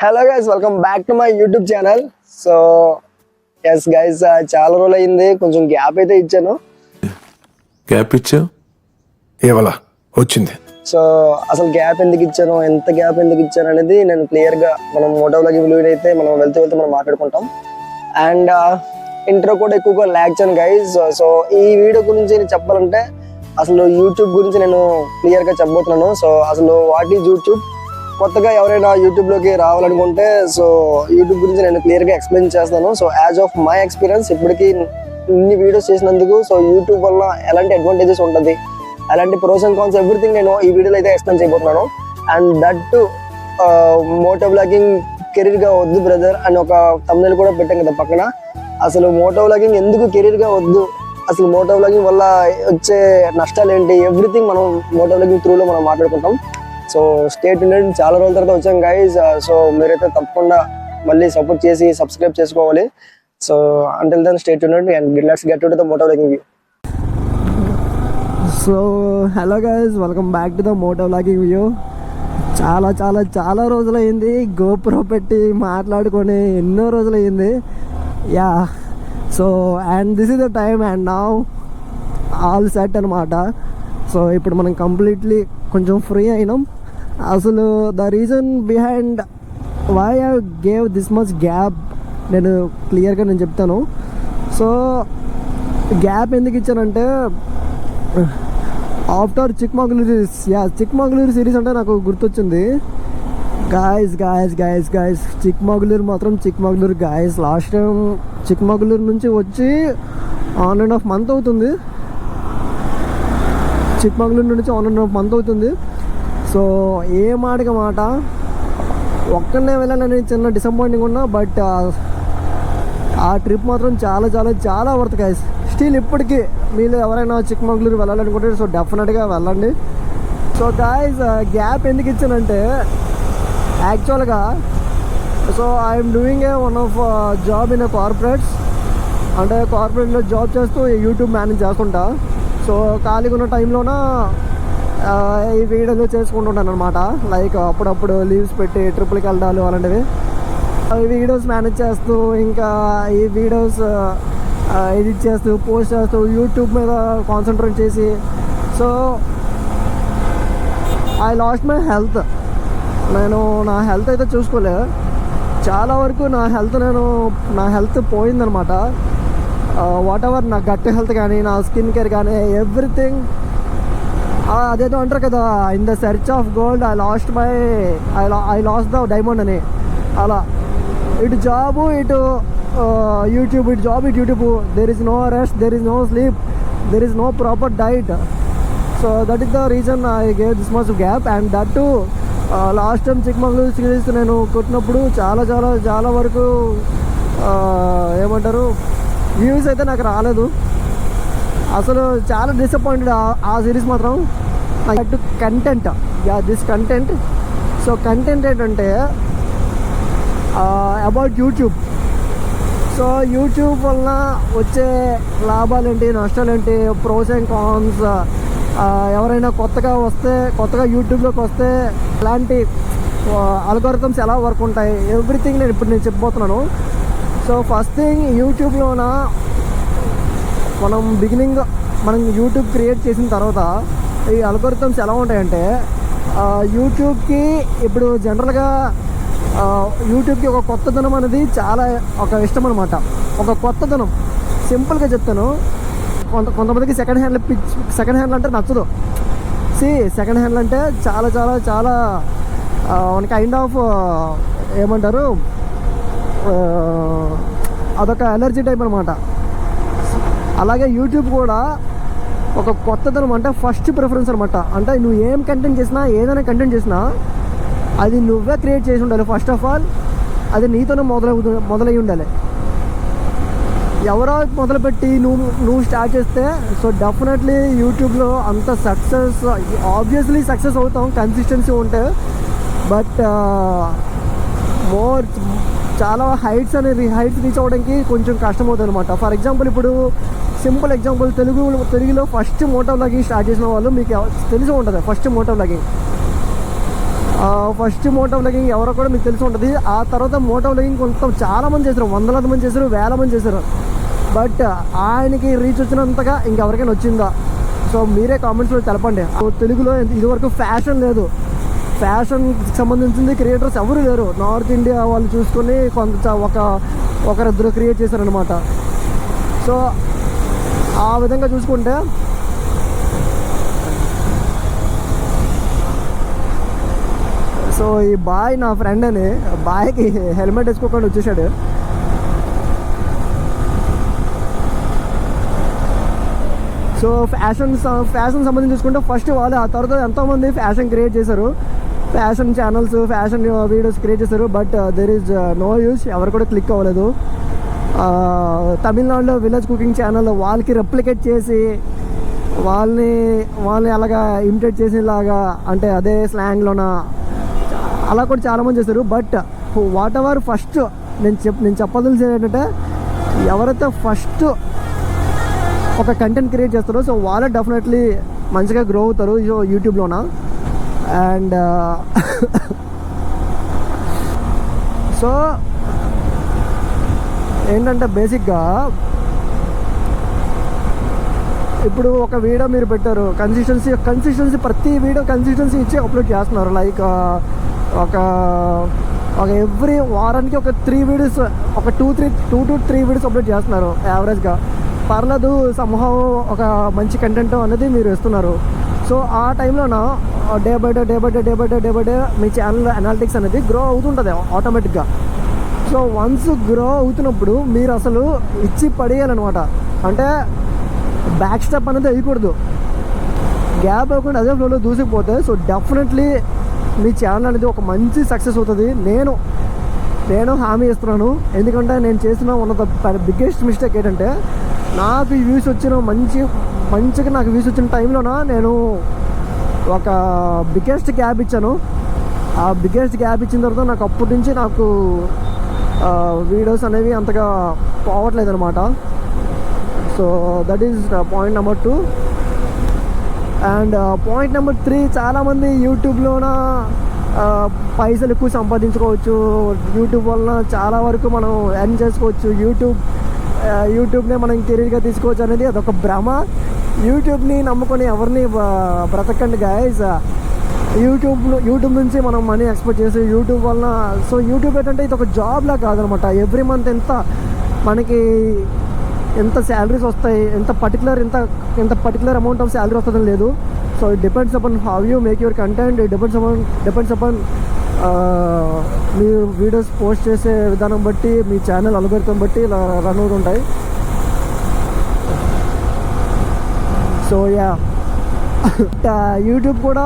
Hello guys, welcome back to my YouTube channel. So yes guys, చాలా రోజులు అయింది, కొంచెం గ్యాప్ అయితే ఇచ్చాను. గ్యాప్ ఇచ్చా ఏవలా వచ్చింది. సో అసలు గ్యాప్ ఎందుకు ఇచ్చాను, ఎంత గ్యాప్ ఎందుకు ఇచ్చాను అనేది నేను క్లియర్గా మనం మోటోలాగి వీడియో అయితే మనం వెళ్తూ మనం మాట్లాడుకుంటాం. అండ్ ఇంట్రో కూడా ఎక్కువగా ల్యాక్ చేయను గైస్. సో ఈ వీడియో గురించి నేను చెప్పాలంటే అసలు యూట్యూబ్ గురించి నేను క్లియర్గా చెప్పబోతున్నాను. సో అసలు వాట్ ఈజ్ యూట్యూబ్, కొత్తగా ఎవరైనా యూట్యూబ్లోకి రావాలనుకుంటే సో యూట్యూబ్ గురించి నేను క్లియర్గా ఎక్స్ప్లెయిన్ చేస్తాను. So as of my experience ఇప్పటికీ ఇన్ని వీడియోస్ చేసినందుకు సో యూట్యూబ్ వల్ల ఎలాంటి అడ్వాంటేజెస్ ఉంటుంది, అలాంటి ప్రోస్ అండ్ కాన్స్ ఎవ్రీథింగ్ నేను ఈ వీడియోలో అయితే ఎక్స్ప్లెయిన్ చేయబోతున్నాను. And that too moto vlogging కెరీర్గా వద్దు బ్రదర్ అని ఒక thumbnail కూడా పెట్టాం కదా పక్కన. అసలు మోటో వ్లాగింగ్ ఎందుకు కెరీర్గా వద్దు, అసలు మోటో వ్లాగింగ్ వల్ల వచ్చే నష్టాలు ఏంటి, ఎవ్రీథింగ్ మనం మోటో వ్లాగింగ్ త్రూలో మనం మాట్లాడుకుంటాం. సో స్టేట్ యూనిట్ చాలా రోజుల తర్వాత వచ్చాం గైజ్. సో మీరైతే తప్పకుండా మళ్ళీ సపోర్ట్ చేసి సబ్స్క్రైబ్ చేసుకోవాలి. So until then stay tuned and let's get to the moto vlogging view. So hello guys, welcome back to the moto vlogging view. చాలా చాలా చాలా రోజులైంది గోప్రో పెట్టి మాట్లాడుకొని, ఎన్నో రోజులైంది. Yeah, so and this is the time and now all set అనమాట. సో ఇప్పుడు మనం కంప్లీట్లీ కొంచెం ఫ్రీ అయినాం. అసలు the reason behind why I gave this much gap నేను క్లియర్గా నేను చెప్తాను. సో గ్యాప్ ఎందుకు ఇచ్చానంటే ఆఫ్టర్ చిక్మగళూరు చిక్మగళూరు సిరీస్ అంటే నాకు గుర్తొచ్చింది. గాయస్ చిక్మగళూరు మాత్రం Chikmagalur guys. Last time Chikmagalur నుంచి వచ్చి 1.5 month అవుతుంది. చిక్మగళూరు నుంచి 1.5 month అవుతుంది. సో ఏ మాటకి మాట ఒక్కనే వెళ్ళాలని చిన్న డిసప్పాయింటింగ్ ఉన్నా, బట్ ఆ ట్రిప్ మాత్రం చాలా చాలా చాలా వర్త్ గైస్. స్టిల్ ఇప్పటికీ మీరు ఎవరైనా చిక్మగళూరు వెళ్ళాలనుకుంటే సో డెఫినెట్గా వెళ్ళండి. సో గాయస్, గ్యాప్ ఎందుకు ఇచ్చానంటే యాక్చువల్గా so I'm doing one of job in corporates, అంటే కార్పొరేట్లో జాబ్ చేస్తూ యూట్యూబ్ మేనేజ్ చేస్తుంటా. సో ఖాళీగా ఉన్న టైంలోన ఈ వీడియోలు చేసుకుంటుంటాను అనమాట. లైక్ అప్పుడప్పుడు లీవ్స్ పెట్టి ట్రిప్లకి వెళ్ళడాలు అలాంటివి. ఈ వీడియోస్ మేనేజ్ చేస్తూ, ఇంకా ఈ వీడియోస్ ఎడిట్ చేస్తూ, పోస్ట్ చేస్తూ, యూట్యూబ్ మీద కాన్సన్ట్రేట్ చేసి so I lost my health. నేను నా హెల్త్ అయితే చూసుకోలే, చాలా వరకు నా హెల్త్ పోయిందనమాట. వాట్ ఎవర్, నా గట్ హెల్త్ కానీ, నా స్కిన్ కేర్ కానీ, ఎవ్రీథింగ్. అదేదో అంటారు కదా, in the search of gold I lost the diamond అని. అలా ఇటు జాబు, ఇటు యూట్యూబ్, ఇటు జాబ్, ఇటు YouTube. There is no rest, there is no sleep, there is no proper diet. So that is the reason I gave this much gap. And that too last time Chikmagalur series నేను కొట్టినప్పుడు చాలా చాలా చాలా వరకు ఏమంటారు views అయితే నాకు రాలేదు. అసలు చాలా డిసప్పాయింటెడ్ ఆ సిరీస్ మాత్రం. To content, this content. So content ఏంటంటే అబౌట్ యూట్యూబ్. సో యూట్యూబ్ వలన వచ్చే లాభాలు ఏంటి, నష్టాలు ఏంటి, ప్రోస్ అండ్ కాన్స్, ఎవరైనా కొత్తగా యూట్యూబ్లోకి వస్తే ఎలాంటి అల్గోరిథమ్స్ ఎలా వర్క్ ఉంటాయి, ఎవ్రీథింగ్ నేను చెప్పబోతున్నాను. సో ఫస్ట్ థింగ్, యూట్యూబ్లోన మనం యూట్యూబ్ క్రియేట్ చేసిన తర్వాత ఈ అల్గోరిథమ్స్ ఎలా ఉంటాయంటే, యూట్యూబ్కి ఇప్పుడు జనరల్గా యూట్యూబ్కి ఒక కొత్తదనం అనేది చాలా ఒక ఇష్టం అనమాట. ఒక కొత్తదనం, సింపుల్గా చెప్తాను. కొంతమందికి సెకండ్ హ్యాండ్ అంటే నచ్చదు. సెకండ్ హ్యాండ్ అంటే చాలా చాలా చాలా వన్ కైండ్ ఆఫ్ ఏమంటారు, అదొక ఎలర్జీ టైప్ అనమాట. అలాగే యూట్యూబ్ కూడా ఒక కొత్తదనం, అంటే ఫస్ట్ ప్రిఫరెన్స్ అనమాట. అంటే నువ్వు ఏం కంటెంట్ చేసినా, ఏదైనా కంటెంట్ చేసినా అది నువ్వే క్రియేట్ చేసి ఉండాలి. ఫస్ట్ ఆఫ్ ఆల్ అది నీతోనే మొదలై ఉండాలి. ఎవరో మొదలుపెట్టి నువ్వు స్టార్ట్ చేస్తే సో డెఫినెట్లీ యూట్యూబ్లో అంత ఆబ్వియస్లీ సక్సెస్ అవుతాం కన్సిస్టెన్సీ ఉంటే. బట్ చాలా హైట్స్ రీచ్ అవ్వడానికి కొంచెం కష్టమవుతుంది అనమాట. ఫర్ ఎగ్జాంపుల్, ఇప్పుడు సింపుల్ ఎగ్జాంపుల్, తెలుగులో ఫస్ట్ మోటో వ్లాగింగ్ స్టార్ట్ చేసిన వాళ్ళు మీకు తెలిసి ఉంటుంది. First moto vlogging first moto vlogging ఎవరో కూడా మీకు తెలిసి ఉంటుంది. ఆ తర్వాత మోటో వ్లాగింగ్ కొంత చాలామంది చేశారు, వందలాది మంది చేశారు, వేల మంది చేశారు. బట్ ఆయనకి రీచ్ వచ్చినంతగా ఇంకెవరికైనా వచ్చిందా? సో మీరే కామెంట్స్లో తెలపండి. తెలుగులో ఇదివరకు ఫ్యాషన్ లేదు, ఫ్యాషన్కి సంబంధించింది క్రియేటర్స్ ఎవరు లేరు. నార్త్ ఇండియా వాళ్ళు చూసుకొని కొంత ఒకరిద్దరు క్రియేట్ చేశారనమాట. సో ఆ విధంగా చూసుకుంటే సో ఈ బాయ్ నా ఫ్రెండ్ అని, బాయ్కి హెల్మెట్ వేసుకోకుండా వచ్చేసాడు. సో ఫ్యాషన్ సంబంధించి చూసుకుంటే ఫస్ట్ వాళ్ళు, ఆ తర్వాత ఎంతోమంది ఫ్యాషన్ క్రియేట్ చేశారు, fashion channels, fashion videos create చేశారు. But there is no use, ఎవరు కూడా క్లిక్ అవ్వలేదు. తమిళనాడులో విలేజ్ కుకింగ్ ఛానల్ వాళ్ళకి రెప్లికేట్ చేసి వాళ్ళని అలాగా ఇమిటేట్ చేసేలాగా, అంటే అదే స్లాంగ్లోన అలా కూడా చాలామంది చేశారు. బట్ వాట్ ఎవర్ ఫస్ట్ నేను చెప్పదలిసేది ఏంటంటే, ఎవరైతే ఫస్ట్ ఒక కంటెంట్ క్రియేట్ చేస్తారో సో వాళ్ళే డెఫినెట్లీ మంచిగా గ్రో అవుతారు యూట్యూబ్లోన. అండ్ సో ఏంటంటే బేసిక్గా ఇప్పుడు ఒక వీడియో మీరు పెట్టారు, కన్సిస్టెన్సీ ప్రతి వీడియో కన్సిస్టెన్సీ ఇచ్చి అప్లోడ్ చేస్తున్నారు. లైక్ ఒక ఎవ్రీ వారానికి ఒక 3 వీడియోస్, ఒక 2 to 3 వీడియోస్ అప్లోడ్ చేస్తున్నారు యావరేజ్గా. పర్లేదు, సంహవ్ ఒక మంచి కంటెంట్ అనేది మీరు ఇస్తున్నారు. సో ఆ టైంలోన డే బై డే మీ ఛానల్ అనాలిటిక్స్ అనేది గ్రో అవుతుంటుంది ఆటోమేటిక్గా. సో వన్స్ గ్రో అవుతున్నప్పుడు మీరు అసలు ఇచ్చి పడేయాలన్నమాట. అంటే బ్యాక్ స్టెప్ అనేది వేయకూడదు, గ్యాప్ అవ్వకుండా అదే ఫ్లోలో దూసుకుపోతే సో డెఫినెట్లీ మీ ఛానల్ అనేది ఒక మంచి సక్సెస్ అవుతుంది. నేను హామీ ఇస్తున్నాను. ఎందుకంటే నేను చేసిన one of the biggest mistake ఏంటంటే, నాకు వ్యూస్ వచ్చిన మంచిగా నాకు వ్యూస్ వచ్చిన టైంలోన నేను ఒక బిగ్గెస్ట్ గ్యాప్ ఇచ్చాను. ఆ బిగ్గెస్ట్ గ్యాప్ ఇచ్చిన తర్వాత నాకు అప్పటి నుంచి నాకు వీడియోస్ అనేవి అంతగా పోవట్లేదు అనమాట. So that is point number 2. And point number 3, చాలామంది యూట్యూబ్లోన పైసలు ఎక్కువ సంపాదించుకోవచ్చు, యూట్యూబ్ వలన చాలా వరకు మనం ఎర్న్ చేసుకోవచ్చు, యూట్యూబ్నే మనం కెరీర్గా తీసుకోవచ్చు అనేది అదొక భ్రమ. యూట్యూబ్ని నమ్ముకొని ఎవరిని బ్రతకండి గైస్. యూట్యూబ్ నుంచి మనం మనీ ఎక్స్పెక్ట్ చేసి యూట్యూబ్ వలన, సో యూట్యూబ్ ఏంటంటే ఇది ఒక జాబ్లా కాదనమాట. ఎవ్రీ మంత్ మనకి ఎంత శాలరీస్ వస్తాయి, ఎంత పర్టికులర్ అమౌంట్ ఆఫ్ శాలరీ వస్తుందని లేదు. So it depends upon how you make your content, it depends upon మీరు వీడియోస్ పోస్ట్ చేసే విధానం బట్టి, మీ ఛానల్ అల్గోరిథం బట్టి ఇలా రన్ అవుతుంటాయి. సో యా, యూట్యూబ్ కూడా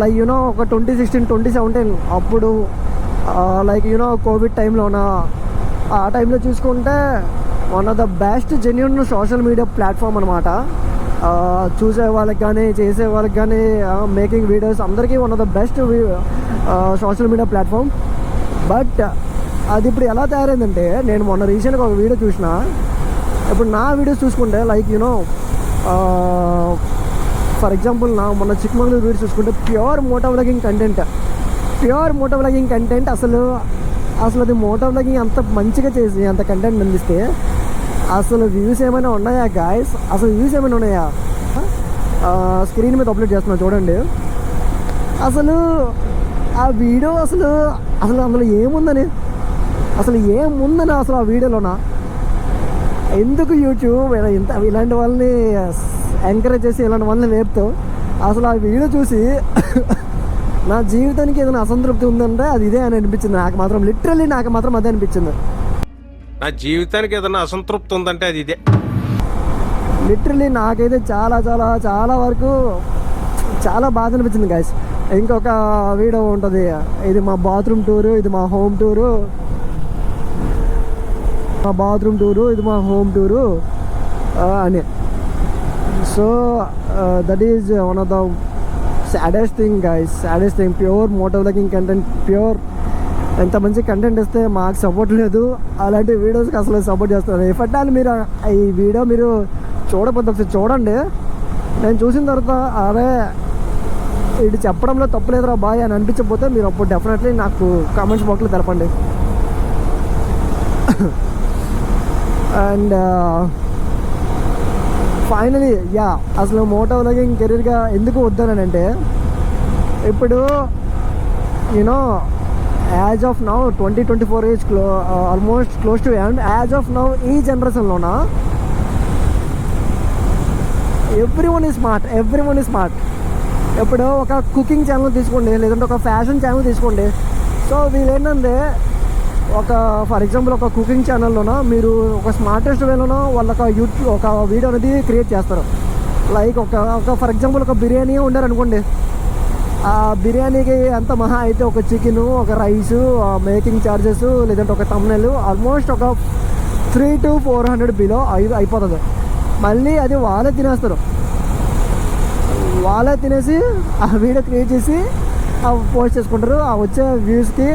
లైక్ ఒక 2016, 2017 అప్పుడు లైక్ కోవిడ్ టైంలోన, ఆ టైంలో చూసుకుంటే one of the best genuine social media platform అనమాట. చూసే వాళ్ళకి కానీ, చేసే వాళ్ళకి కానీ, మేకింగ్ వీడియోస్ అందరికీ one of the best social media platform. But అది ఇప్పుడు ఎలా తయారైందంటే, నేను మొన్న రీసెంట్గా ఒక వీడియో చూసిన. ఇప్పుడు నా వీడియోస్ చూసుకుంటే లైక్ ఫర్ ఎగ్జాంపుల్ మొన్న చిక్మంగళూరు వీడియో చూసుకుంటే ప్యూర్ మోటో వ్లాగింగ్ కంటెంట్ అసలు అది మోటో వ్లాగింగ్ అంత మంచిగా చేసి అంత కంటెంట్ అందిస్తే అసలు వ్యూస్ ఏమైనా ఉన్నాయా గాయస్? అసలు వ్యూస్ ఏమైనా ఉన్నాయా? స్క్రీన్ మీద అప్లోడ్ చేస్తున్నాను చూడండి. అసలు ఆ వీడియో అసలు అందులో ఏముందని అసలు ఆ వీడియోలోనా? ఎందుకు యూట్యూబ్ ఇలాంటి వాళ్ళని ఎంకరేజ్ చేసి ఇలాంటి వాళ్ళని లేపుతావు? అసలు ఆ వీడియో చూసి నా జీవితానికి ఏదైనా అసంతృప్తి ఉందంటే అది ఇదే అని అనిపించింది. నాకు మాత్రం అదే అనిపించింది. నా జీవితానికి ఏదైనా అసంతృప్తి ఉందంటే అది ఇదే. లిటరలీ నాకైతే చాలా చాలా చాలా వరకు చాలా బాధ అనిపించింది గైస్. ఇంకొక వీడియో ఉంటుంది, ఇది మా బాత్రూమ్ టూరు, ఇది మా హోమ్ టూరు, ఇది మా హోమ్ టూరు అని. So that is one of the saddest thing guys, pure moto vlogging content, ఎంత మంచి కంటెంట్ ఇస్తే మాకు సపోర్ట్ లేదు. అలాంటి వీడియోస్కి అసలు సపోర్ట్ చేస్తున్నారు. ఎఫర్టాలు మీరు ఈ వీడియో మీరు చూడకపోతే ఒకసారి చూడండి. నేను చూసిన తర్వాత అరే ఇది చెప్పడంలో తప్పులేదురా బాయ్ అని అనిపించకపోతే మీరు అప్పుడు డెఫినెట్లీ నాకు కామెంట్స్ బాక్స్లో తెలపండి. అండ్ ఫైనలీ అసలు మోటో వ్లాగింగ్ కెరీర్గా ఎందుకు వద్దానంటే ఇప్పుడు you know as of now 2024 age almost close to end. As of now ఈ జనరేషన్లోన ఎవ్రీవన్ ఈజ్ స్మార్ట్. ఇప్పుడు ఒక కుకింగ్ ఛానల్ తీసుకోండి, లేదంటే ఒక ఫ్యాషన్ ఛానల్ తీసుకోండి. సో వీళ్ళు ఏంటంటే ఒక ఫర్ ఎగ్జాంపుల్ ఒక కుకింగ్ ఛానల్లోన మీరు ఒక స్మార్టెస్ట్ వేలోన వాళ్ళ ఒక వీడియో అనేది క్రియేట్ చేస్తారు. లైక్ ఒక ఫర్ ఎగ్జాంపుల్ ఒక బిర్యానీ ఉండారనుకోండి, ఆ బిర్యానీకి ఎంత మహా అయితే ఒక చికెను, ఒక రైసు, మేకింగ్ ఛార్జెస్, లేదంటే ఒక తమ్నెల్ ఆల్మోస్ట్ ఒక 300 to 400 బిలో అయిపోతుంది. మళ్ళీ అది వాళ్ళే తినేసి ఆ వీడియో క్రియేట్ చేసి పోస్ట్ చేసుకుంటారు. ఆ వచ్చే వ్యూస్కి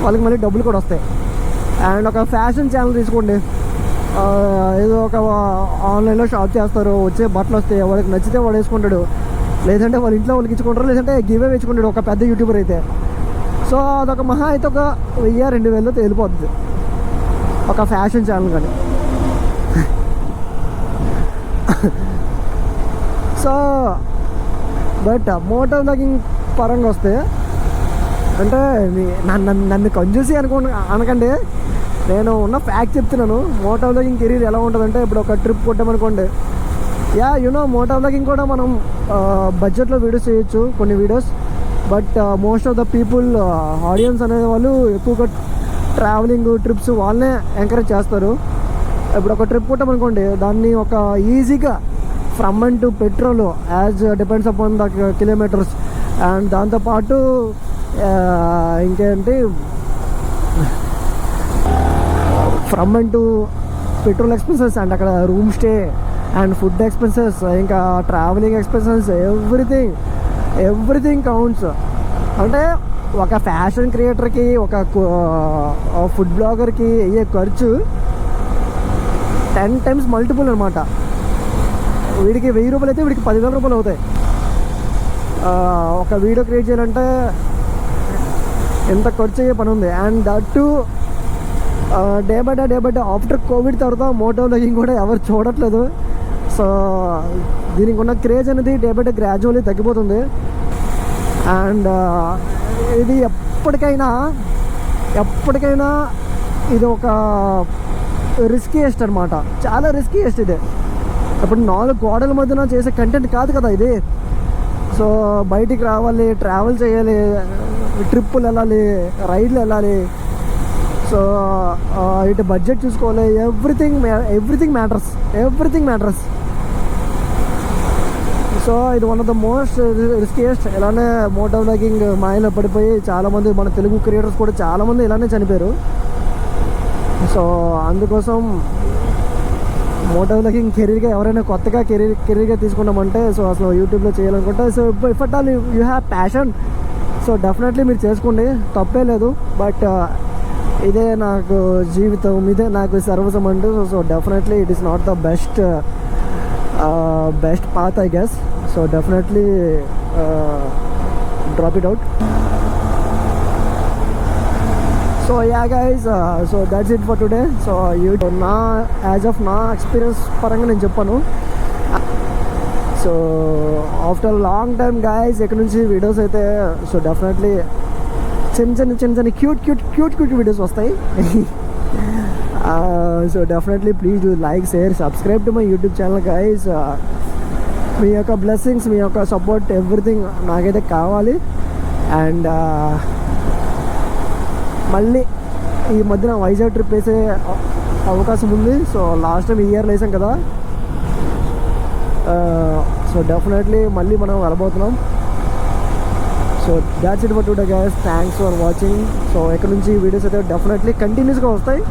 వాళ్ళకి మళ్ళీ డబ్బులు కూడా వస్తాయి. అండ్ ఒక ఫ్యాషన్ ఛానల్ తీసుకోండి, ఏదో ఒక ఆన్లైన్లో షాప్ చేస్తారు, వచ్చే బట్టలు వస్తాయి, వాడికి నచ్చితే వాడు వేసుకుంటాడు, లేదంటే వాళ్ళ ఇంట్లో వాళ్ళకి ఇచ్చుకుంటారు, లేదంటే గివ్ అవే ఇచ్చుకుంటాడు ఒక పెద్ద యూట్యూబర్ అయితే. సో అదొక మహా అయితే ఒక 1000-2000 వెళ్ళిపోతుంది ఒక ఫ్యాషన్ ఛానల్ కానీ. సో బట్ మోటో వ్లాగింగ్ పరంగా వస్తే అంటే నన్ను కంజూసి అనకండి, నేను ఉన్న ఫ్యాక్ట్ చెప్తున్నాను. మోటో వ్లాగింగ్ కెరీర్ ఎలా ఉంటుందంటే ఇప్పుడు ఒక ట్రిప్ కొట్టామనుకోండి, మోటో వ్లాగింగ్ కూడా మనం బడ్జెట్లో వీడియోస్ చేయొచ్చు కొన్ని videos. But most of the people audience అనే వాళ్ళు ఎక్కువగా ట్రావెలింగ్ ట్రిప్స్ వాళ్ళనే ఎంకరేజ్ చేస్తారు. ఇప్పుడు ఒక ట్రిప్ కొట్టామనుకోండి, దాన్ని ఒక ఈజీగా from and to petrol as depends upon the kilometres. And దాంతోపాటు ఇంకేంటి from and to petrol expenses, and అక్కడ room stay and food expenses, ఇంకా ట్రావెలింగ్ ఎక్స్పెన్సెస్, ఎవ్రీథింగ్ కౌంట్స్. అంటే ఒక ఫ్యాషన్ క్రియేటర్కి, ఒక ఫుడ్ బ్లాగర్కి అయ్యే ఖర్చు 10 times మల్టిపుల్ అనమాట. వీడికి 1000 రూపాయలు అయితే వీడికి 10,000 రూపాయలు అవుతాయి. ఒక వీడియో క్రియేట్ చేయాలంటే ఎంత ఖర్చు అయ్యే పని ఉంది. And that day by day after Covid తర్వాత మోటో వ్లాగింగ్ కూడా ఎవరు చూడట్లేదు. సో దీనికి ఉన్న క్రేజ్ అనేది డే బై డే గ్రాడ్యువల్లీ తగ్గిపోతుంది. అండ్ ఇది ఎప్పటికైనా ఇది ఒక రిస్కీయెస్ట్ అనమాట, చాలా రిస్కీయెస్ట్ ఇది. ఇప్పుడు 4 గోడల మధ్యన చేసే కంటెంట్ కాదు కదా ఇది. సో బయటికి రావాలి, ట్రావెల్ చేయాలి, ట్రిప్పులు వెళ్ళాలి, రైడ్లు వెళ్ళాలి. సో ఇటు బడ్జెట్ చూసుకోవాలి, ఎవ్రీథింగ్ మ్యాటర్స్. సో ఇది one of the most riskiest. ఇలానే మోటో వ్లాగింగ్ మాయలో పడిపోయి చాలామంది మన తెలుగు క్రియేటర్స్ కూడా చాలామంది ఇలానే చనిపోయారు. సో అందుకోసం మోటో వ్లాగింగ్ కెరీర్గా ఎవరైనా కొత్తగా కెరీర్గా తీసుకున్నామంటే, సో అసలు యూట్యూబ్లో చేయాలనుకుంటే, so if at all you have passion, so definitely మీరు చేసుకోండి, తప్పే లేదు. బట్ ఇదే నాకు జీవితం, ఇదే నాకు సర్వస్వం అంటూ, so definitely it is not the best path I guess. So definitely drop it out. So guys, so that's it for today. So as of నా ఎక్స్పీరియన్స్ పరంగా నేను చెప్పాను. So after long time guys ఇక్కడ నుంచి videos అయితే, so definitely చిన్న cute videos వస్తాయి. So definitely please do like, share, subscribe to my YouTube channel guys. మీ యొక్క బ్లెస్సింగ్స్, మీ యొక్క సపోర్ట్, ఎవ్రీథింగ్ నాకైతే కావాలి. అండ్ మళ్ళీ ఈ మధ్యన వైజాగ్ ట్రిప్ వేసే అవకాశం ఉంది. సో లాస్ట్ టైం ఈ ఇయర్లో వేసాం కదా, సో డెఫినెట్లీ మళ్ళీ మనం వెళ్ళబోతున్నాం. So that's it for today guys. Thanks for watching. So ఇక్కడ నుంచి వీడియోస్ అయితే డెఫినెట్లీ కంటిన్యూస్గా వస్తాయి.